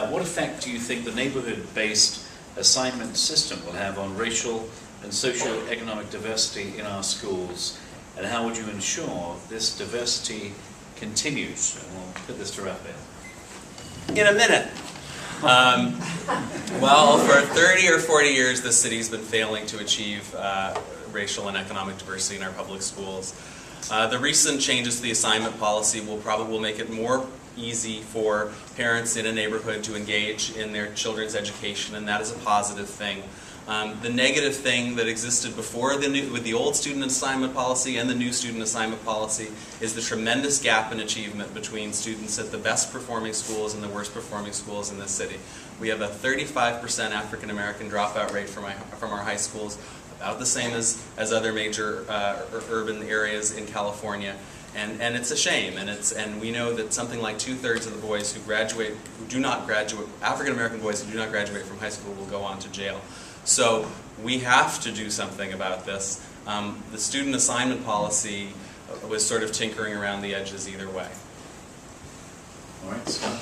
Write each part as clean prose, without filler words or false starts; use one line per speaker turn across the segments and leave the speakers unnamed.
what effect do you think the neighborhood-based assignment system will have on racial and socio-economic diversity in our schools, and how would you ensure this diversity continues? And we'll put this to Rafael.
In a minute. Well, for 30 or 40 years, the city's been failing to achieve racial and economic diversity in our public schools. The recent changes to the assignment policy will make it more easy for parents in a neighborhood to engage in their children's education, and that is a positive thing. The negative thing that existed before with the old student assignment policy and the new student assignment policy is the tremendous gap in achievement between students at the best performing schools and the worst performing schools in this city. We have a 35% African American dropout rate from our high schools, about the same as other major urban areas in California. And it's a shame, and we know that something like 2/3 of the boys who do not graduate, African American boys who do not graduate from high school will go on to jail. So we have to do something about this. The student assignment policy was sort of tinkering around the edges either way.
All right, Scott.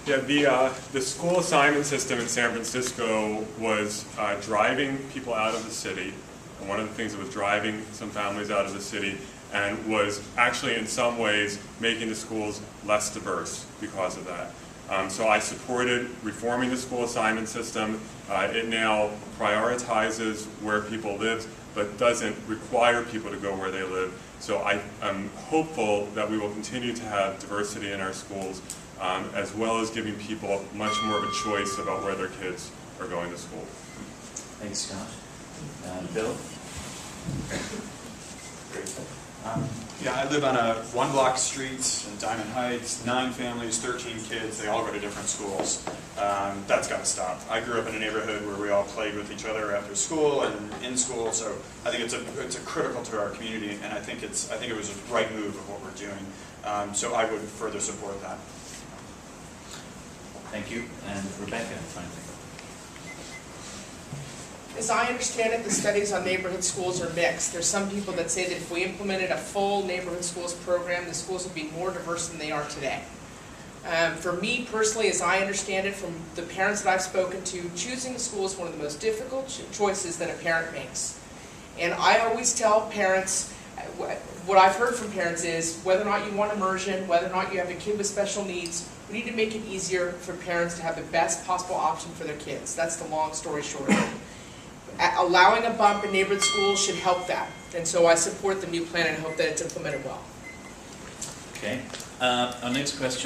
Yeah, the school assignment system in San Francisco was driving people out of the city. And one of the things that was driving some families out of the city and was actually in some ways making the schools less diverse because of that. So I supported reforming the school assignment system. It now prioritizes where people live, but doesn't require people to go where they live. So I'm hopeful that we will continue to have diversity in our schools, as well as giving people much more of a choice about where their kids are going to school.
Thanks, Scott. Bill?
Yeah, I live on a one-block street in Diamond Heights, 9 families, 13 kids, they all go to different schools. That's got to stop. I grew up in a neighborhood where we all played with each other after school and in school, so I think it's a critical to our community, and I think it was a right move of what we're doing. So I would further support that.
Thank you. And Rebecca, finally.
As I understand it, the studies on neighborhood schools are mixed. There's some people that say that if we implemented a full neighborhood schools program, the schools would be more diverse than they are today. For me personally, as I understand it from the parents that I've spoken to, choosing a school is one of the most difficult choices that a parent makes. And I always tell parents, what I've heard from parents is, whether or not you want immersion, whether or not you have a kid with special needs, we need to make it easier for parents to have the best possible option for their kids. That's the long story short of it. Allowing a bump in neighborhood schools should help that. And so I support the new plan and hope that it's implemented well.
Okay. Our next question